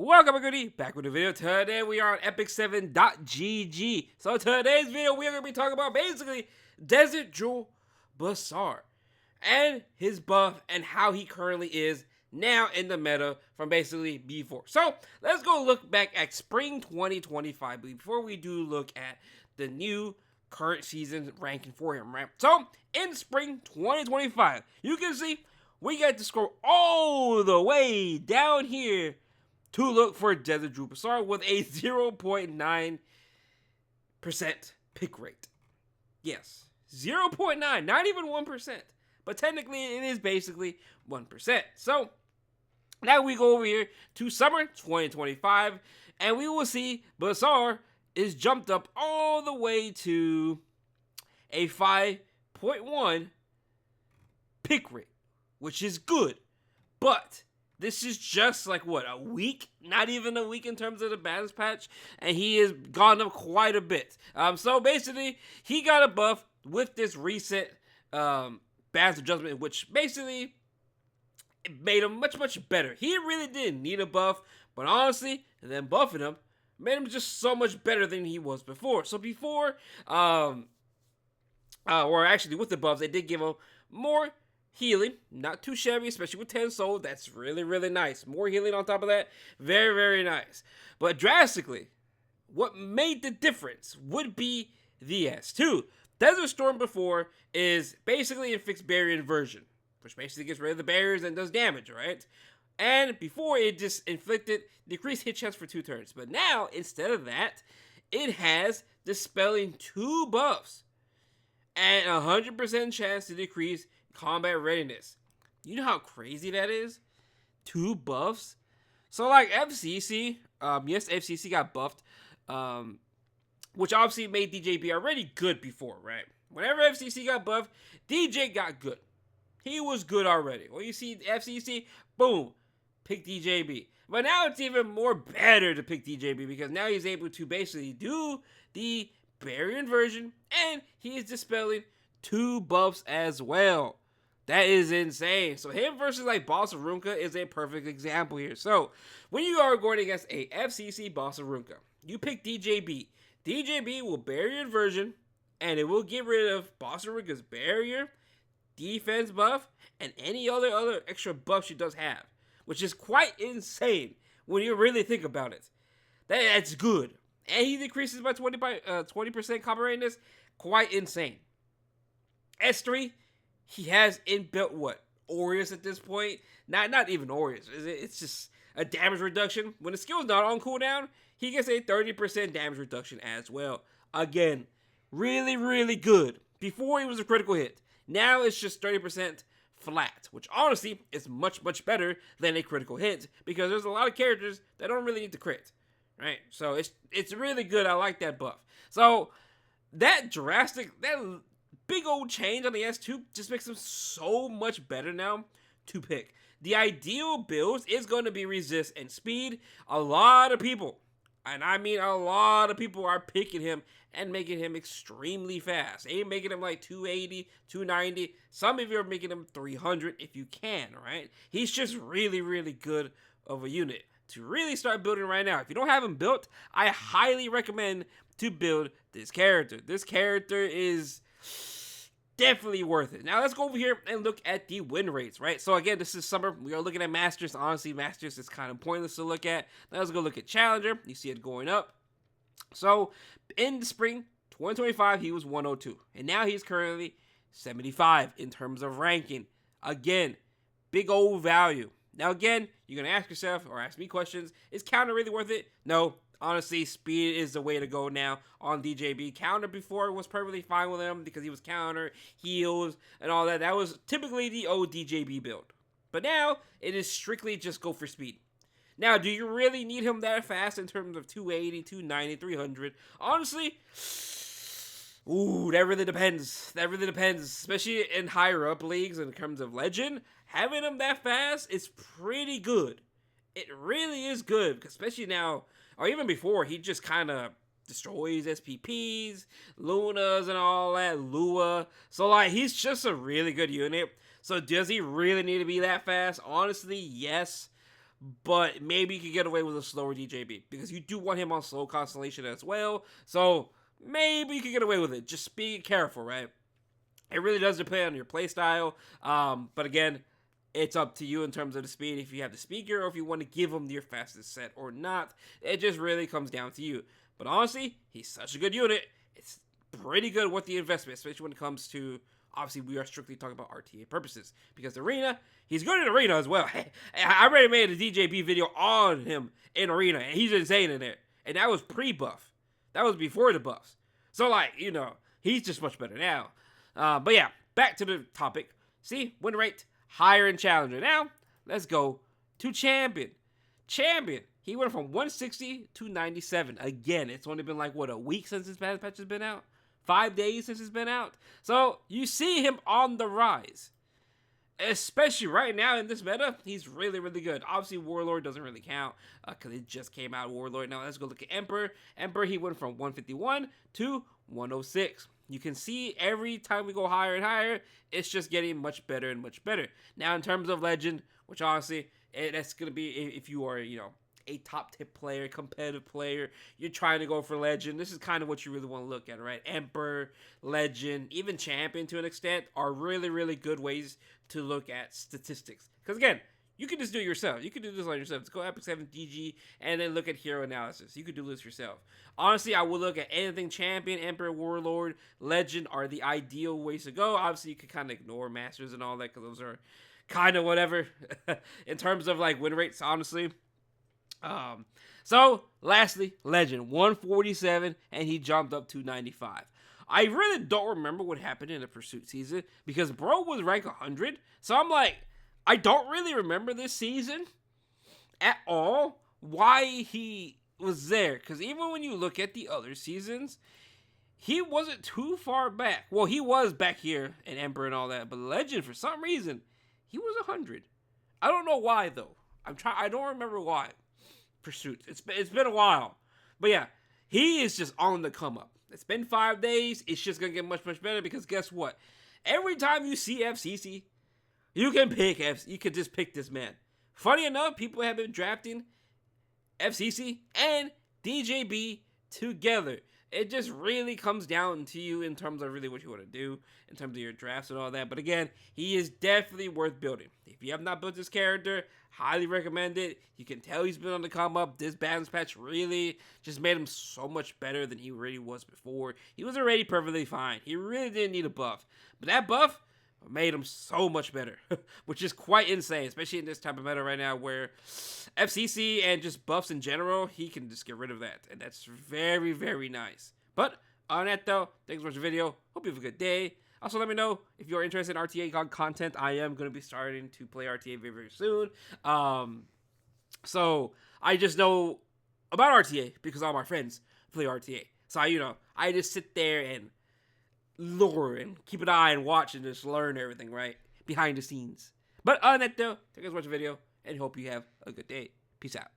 Welcome everybody, back with a video. Today we are on epic7.gg. So today's video we are going to be talking about basically Desert Jewel Bazaar and his buff and how he currently is now in the meta from basically before. So let's go look back at spring 2025 before we do look at the new current season ranking for him, right? So in spring 2025, you can see we got to scroll all the way down here to look for Desert Jewel Bazaar with a 0.9% pick rate. Yes, 0.9, not even 1%. But technically, it is basically 1%. So, now we go over here to summer 2025, and we will see Bazaar is jumped up all the way to a 5.1 pick rate, which is good. But this is just like, what, a week? Not even a week in terms of the balance patch. And he has gone up quite a bit. So basically, he got a buff with this recent balance adjustment, which basically it made him much, much better. He really didn't need a buff. But honestly, and then buffing him made him just so much better than he was before. So before, or actually with the buffs, they did give him more healing, not too shabby, especially with 10 soul. That's really, really nice. More healing on top of that, very, very nice. But drastically, what made the difference would be the S2. Desert Storm before is basically a fixed barrier inversion, which basically gets rid of the barriers and does damage, right? And before, it just inflicted decreased hit chance for 2 turns. But now, instead of that, it has dispelling 2 buffs and 100% chance to decrease combat readiness. You know how crazy that is? 2 buffs. So like FCC, yes, FCC got buffed, which obviously made DJB already good before, right? Whenever FCC got buffed, DJ got good. He was good already. When you see FCC, boom, pick DJB. But now it's even more better to pick DJB because now he's able to basically do the barrier inversion and he is dispelling 2 buffs as well. That is insane. So him versus like Boss Arunca is a perfect example here. So when you are going against a FCC Boss Arunca, you pick DJB. DJB will barrier inversion and it will get rid of Boss Arunca's barrier, defense buff, and any other extra buff she does have, which is quite insane when you really think about it. That's good. And he decreases by 20% combat readiness. Quite insane. S3, he has inbuilt what? Aureus at this point? Not even Aureus. It's just a damage reduction. When the skill is not on cooldown, he gets a 30% damage reduction as well. Again, really, really good. Before he was a critical hit. Now it's just 30% flat, which honestly is much, much better than a critical hit because there's a lot of characters that don't really need to crit. Right? So it's really good. I like that buff. So that big old change on the S2 just makes him so much better now to pick. The ideal build is going to be resist and speed. A lot of people, and I mean a lot of people, are picking him and making him extremely fast. They making him like 280, 290. Some of you are making him 300 if you can, right? He's just really, really good of a unit to really start building right now. If you don't have him built, I highly recommend to build this character. This character is definitely worth it. Now let's go over here and look at the win rates, right? So again, this is summer. We are looking at Masters. Honestly, Masters is kind of pointless to look at. Now let's go look at Challenger. You see it going up. So in the spring 2025, he was 102. And now he's currently 75 in terms of ranking. Again, big old value. Now again, you're going to ask yourself or ask me questions. Is counter really worth it? No. Honestly, speed is the way to go now on DJB. Counter before was perfectly fine with him because he was counter, heals, and all that. That was typically the old DJB build. But now, it is strictly just go for speed. Now, do you really need him that fast in terms of 280, 290, 300? Honestly, that really depends. That really depends. Especially in higher up leagues in terms of legend. Having him that fast is pretty good. It really is good, especially now, or even before, he just kind of destroys SPPs, Lunas, and all that, Lua. So, like, he's just a really good unit. So, does he really need to be that fast? Honestly, yes. but maybe you could get away with a slower DJB because you do want him on slow constellation as well. So maybe you could get away with it. Just be careful, right? It really does depend on your playstyle. But again, it's up to you in terms of the speed. If you have the speed gear or if you want to give him your fastest set or not, it just really comes down to you. But honestly, he's such a good unit. It's pretty good with the investment, especially when it comes to, obviously, we are strictly talking about RTA purposes. Because Arena, he's good in Arena as well. I already made a DJB video on him in Arena, and he's insane in there. And that was pre-buff. That was before the buffs. So, like, you know, he's just much better now. But yeah, back to the topic. See, win rate higher in Challenger. Now, let's go to Champion. Champion, he went from 160 to 97. Again, it's only been like, what, a week since his patch has been out? 5 days since it's been out. So, you see him on the rise. Especially right now in this meta, he's really, really good. Obviously, Warlord doesn't really count because it just came out, Warlord. Now, let's go look at Emperor. Emperor, he went from 151 to 106. You can see every time we go higher and higher, it's just getting much better and much better. Now, in terms of Legend, which honestly, that's going to be if you are, you know, a top tip player, competitive player, you're trying to go for Legend. This is kind of what you really want to look at, right? Emperor, Legend, even Champion to an extent are really, really good ways to look at statistics. Because again, you can just do it yourself. You can do this on yourself. Just go Epic 7 DG and then look at hero analysis. You could do this yourself. Honestly, I would look at anything Champion, Emperor, Warlord, Legend are the ideal ways to go. Obviously, you could kind of ignore Masters and all that because those are kind of whatever in terms of like win rates, honestly. So, lastly, Legend, 147, and he jumped up to 95. I really don't remember what happened in the Pursuit season because bro was ranked 100. So I'm like, I don't really remember this season at all why he was there. Because even when you look at the other seasons, he wasn't too far back. Well, he was back here in Emperor and all that, but Legend, for some reason, he was 100. I don't know why though. I don't remember why. Pursuit. It's been a while, but yeah, he is just on the come up. It's been 5 days. It's just gonna get much better because guess what? Every time you see FCC, you can pick you can just pick this man. Funny enough, people have been drafting FCC and DJB together. It just really comes down to you in terms of really what you want to do, in terms of your drafts and all that. But again, he is definitely worth building. If you have not built this character, highly recommend it. You can tell he's been on the come up. This balance patch really just made him so much better than he already was before. He was already perfectly fine. He really didn't need a buff. But that buff made him so much better, which is quite insane, especially in this type of meta right now where FCC and just buffs in general, he can just get rid of that. And that's very, very nice. But on that though, thanks for watching the video. Hope you have a good day. Also, let me know if you're interested in RTA content. I am going to be starting to play RTA very, very soon. So I just know about RTA because all my friends play RTA. So I just sit there and lure and keep an eye and watch and just learn everything, right? Behind the scenes. But on that though, thanks for watching the video and hope you have a good day. Peace out.